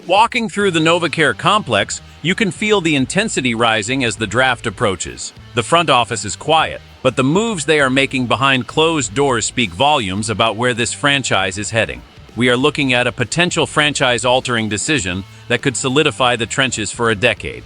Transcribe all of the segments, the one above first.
Walking through the NovaCare complex, you can feel the intensity rising as the draft approaches. The front office is quiet, but the moves they are making behind closed doors speak volumes about where this franchise is heading. We are looking at a potential franchise-altering decision that could solidify the trenches for a decade.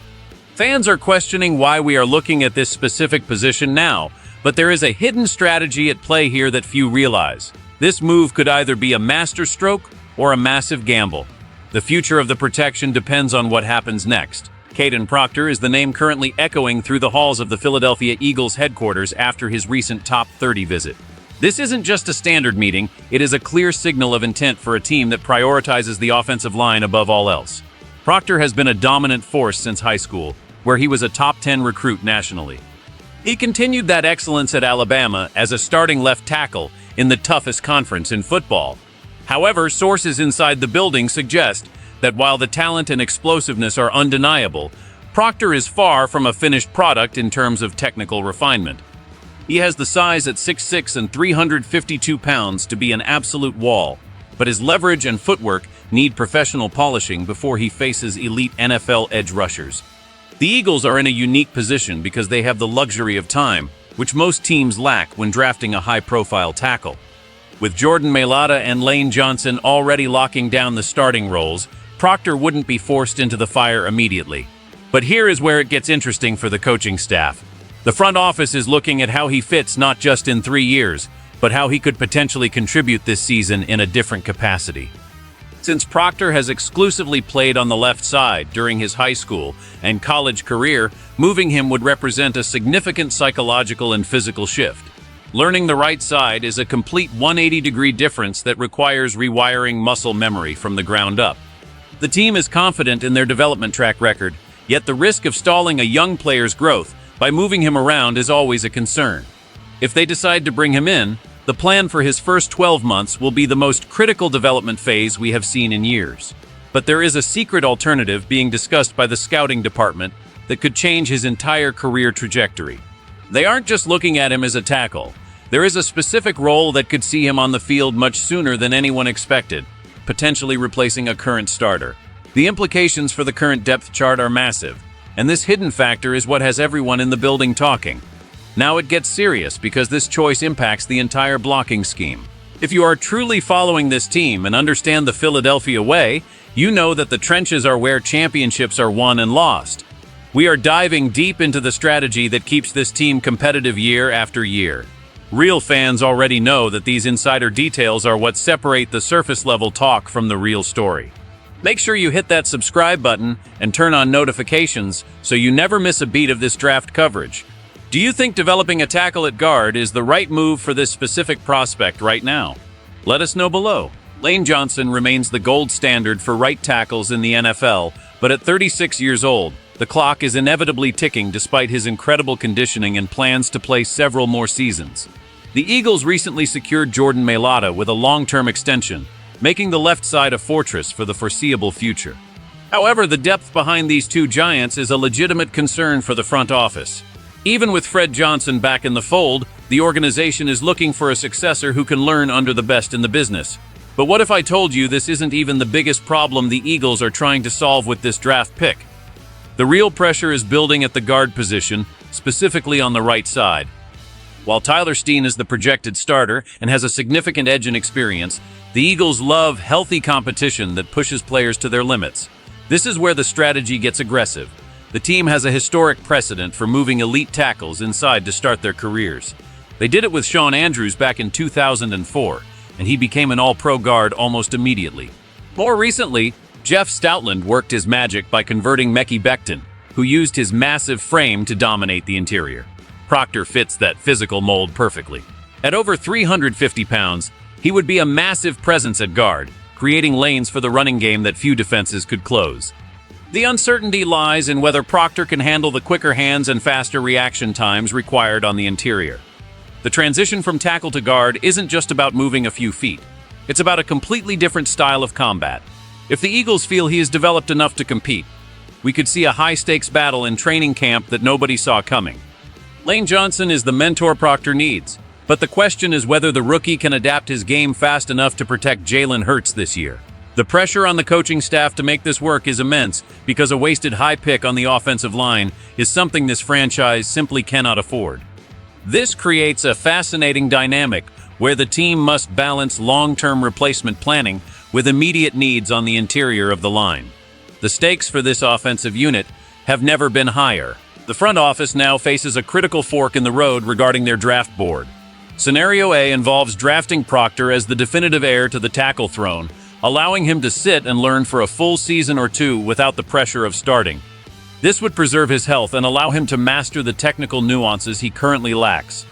Fans are questioning why we are looking at this specific position now, but there is a hidden strategy at play here that few realize. This move could either be a masterstroke or a massive gamble. The future of the protection depends on what happens next. Caden Proctor is the name currently echoing through the halls of the Philadelphia Eagles headquarters after his recent top 30 visit. This isn't just a standard meeting, it is a clear signal of intent for a team that prioritizes the offensive line above all else. Proctor has been a dominant force since high school, where he was a top 10 recruit nationally. He continued that excellence at Alabama as a starting left tackle in the toughest conference in football. However, sources inside the building suggest that while the talent and explosiveness are undeniable, Proctor is far from a finished product in terms of technical refinement. He has the size at 6'6" and 352 pounds to be an absolute wall, but his leverage and footwork need professional polishing before he faces elite NFL edge rushers. The Eagles are in a unique position because they have the luxury of time, which most teams lack when drafting a high-profile tackle. With Jordan Mailata and Lane Johnson already locking down the starting roles, Proctor wouldn't be forced into the fire immediately. But here is where it gets interesting for the coaching staff. The front office is looking at how he fits not just in 3 years, but how he could potentially contribute this season in a different capacity. Since Proctor has exclusively played on the left side during his high school and college career, moving him would represent a significant psychological and physical shift. Learning the right side is a complete 180-degree difference that requires rewiring muscle memory from the ground up. The team is confident in their development track record, yet the risk of stalling a young player's growth by moving him around is always a concern. If they decide to bring him in, the plan for his first 12 months will be the most critical development phase we have seen in years. But there is a secret alternative being discussed by the scouting department that could change his entire career trajectory. They aren't just looking at him as a tackle. There is a specific role that could see him on the field much sooner than anyone expected, potentially replacing a current starter. The implications for the current depth chart are massive, and this hidden factor is what has everyone in the building talking. Now it gets serious because this choice impacts the entire blocking scheme. If you are truly following this team and understand the Philadelphia way, you know that the trenches are where championships are won and lost. We are diving deep into the strategy that keeps this team competitive year after year. Real fans already know that these insider details are what separate the surface-level talk from the real story. Make sure you hit that subscribe button and turn on notifications so you never miss a beat of this draft coverage. Do you think developing a tackle at guard is the right move for this specific prospect right now? Let us know below. Lane Johnson remains the gold standard for right tackles in the NFL, but at 36 years old, the clock is inevitably ticking despite his incredible conditioning and plans to play several more seasons. The Eagles recently secured Jordan Mailata with a long-term extension, making the left side a fortress for the foreseeable future. However, the depth behind these two giants is a legitimate concern for the front office. Even with Fred Johnson back in the fold, the organization is looking for a successor who can learn under the best in the business. But what if I told you this isn't even the biggest problem the Eagles are trying to solve with this draft pick? The real pressure is building at the guard position, specifically on the right side. While Tyler Steen is the projected starter and has a significant edge in experience, the Eagles love healthy competition that pushes players to their limits. This is where the strategy gets aggressive. The team has a historic precedent for moving elite tackles inside to start their careers. They did it with Shawn Andrews back in 2004, and he became an all-pro guard almost immediately. More recently, Jeff Stoutland worked his magic by converting Mekhi Becton, who used his massive frame to dominate the interior. Proctor fits that physical mold perfectly. At over 350 pounds, he would be a massive presence at guard, creating lanes for the running game that few defenses could close. The uncertainty lies in whether Proctor can handle the quicker hands and faster reaction times required on the interior. The transition from tackle to guard isn't just about moving a few feet. It's about a completely different style of combat. If the Eagles feel he has developed enough to compete, we could see a high-stakes battle in training camp that nobody saw coming. Lane Johnson is the mentor Proctor needs, but the question is whether the rookie can adapt his game fast enough to protect Jalen Hurts this year. The The pressure on the coaching staff to make this work is immense because a wasted high pick on the offensive line is something this franchise simply cannot afford. This creates a fascinating dynamic where the team must balance long-term replacement planning with immediate needs on the interior of the line. The stakes for this offensive unit have never been higher. The front office now faces a critical fork in the road regarding their draft board. Scenario A involves drafting Proctor as the definitive heir to the tackle throne, allowing him to sit and learn for a full season or two without the pressure of starting. This would preserve his health and allow him to master the technical nuances he currently lacks.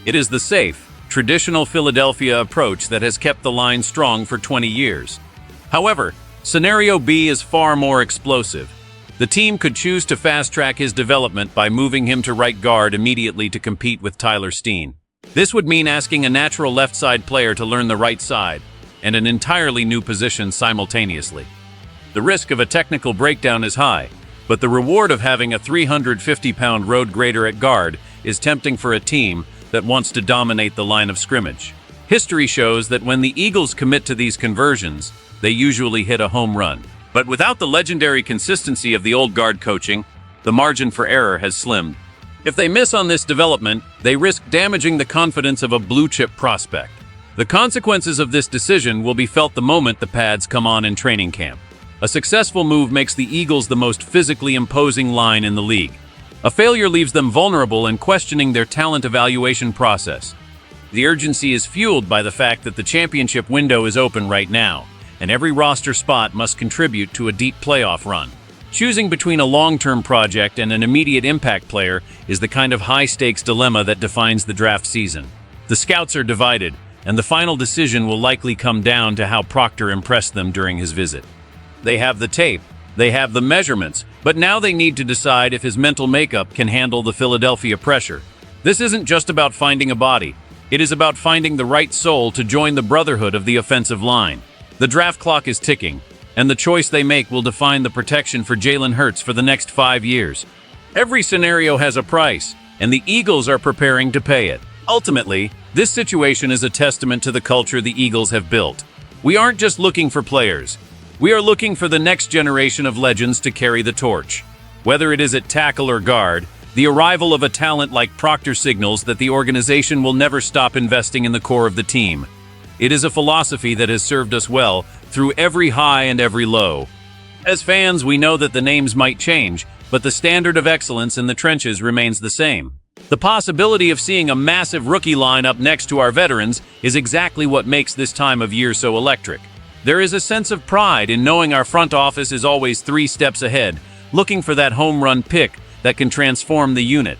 It is the safe, traditional Philadelphia approach that has kept the line strong for 20 years. However, Scenario B is far more explosive. The team could choose to fast-track his development by moving him to right guard immediately to compete with Tyler Steen. This would mean asking a natural left side player to learn the right side, and an entirely new position simultaneously. The risk of a technical breakdown is high, but the reward of having a 350-pound road grader at guard is tempting for a team that wants to dominate the line of scrimmage. History shows that when the Eagles commit to these conversions, they usually hit a home run. But without the legendary consistency of the old guard coaching, the margin for error has slimmed. If they miss on this development, they risk damaging the confidence of a blue-chip prospect. The consequences of this decision will be felt the moment the pads come on in training camp. A successful move makes the Eagles the most physically imposing line in the league. A failure leaves them vulnerable and questioning their talent evaluation process. The urgency is fueled by the fact that the championship window is open right now, and every roster spot must contribute to a deep playoff run. Choosing between a long-term project and an immediate impact player is the kind of high-stakes dilemma that defines the draft season. The scouts are divided, and the final decision will likely come down to how Proctor impressed them during his visit. They have the tape, they have the measurements, but now they need to decide if his mental makeup can handle the Philadelphia pressure. This isn't just about finding a body. It is about finding the right soul to join the brotherhood of the offensive line. The draft clock is ticking, and the choice they make will define the protection for Jalen Hurts for the next 5 years. Every scenario has a price, and the Eagles are preparing to pay it. Ultimately, this situation is a testament to the culture the Eagles have built. We aren't just looking for players. We are looking for the next generation of legends to carry the torch. Whether it is at tackle or guard, the arrival of a talent like Proctor signals that the organization will never stop investing in the core of the team. It is a philosophy that has served us well through every high and every low. As fans, we know that the names might change, but the standard of excellence in the trenches remains the same. The possibility of seeing a massive rookie line up next to our veterans is exactly what makes this time of year so electric. There is a sense of pride in knowing our front office is always 3 steps ahead, looking for that home run pick that can transform the unit.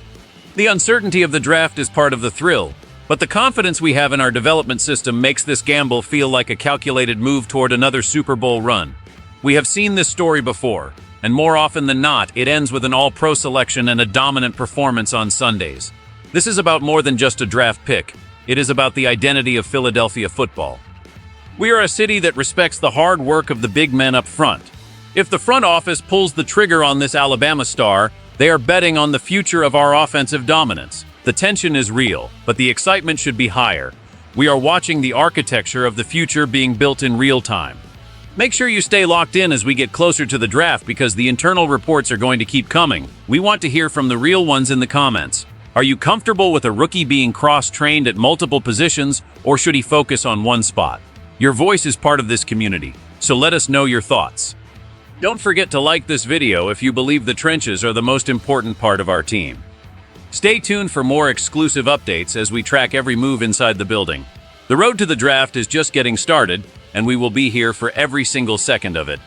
The uncertainty of the draft is part of the thrill, but the confidence we have in our development system makes this gamble feel like a calculated move toward another Super Bowl run. We have seen this story before, and more often than not, it ends with an all-pro selection and a dominant performance on Sundays. This is about more than just a draft pick. It is about the identity of Philadelphia football. We are a city that respects the hard work of the big men up front. If the front office pulls the trigger on this Alabama star, they are betting on the future of our offensive dominance. The tension is real, but the excitement should be higher. We are watching the architecture of the future being built in real time. Make sure you stay locked in as we get closer to the draft because the internal reports are going to keep coming. We want to hear from the real ones in the comments. Are you comfortable with a rookie being cross-trained at multiple positions, or should he focus on one spot? Your voice is part of this community, so let us know your thoughts. Don't forget to like this video if you believe the trenches are the most important part of our team. Stay tuned for more exclusive updates as we track every move inside the building. The road to the draft is just getting started, and we will be here for every single second of it.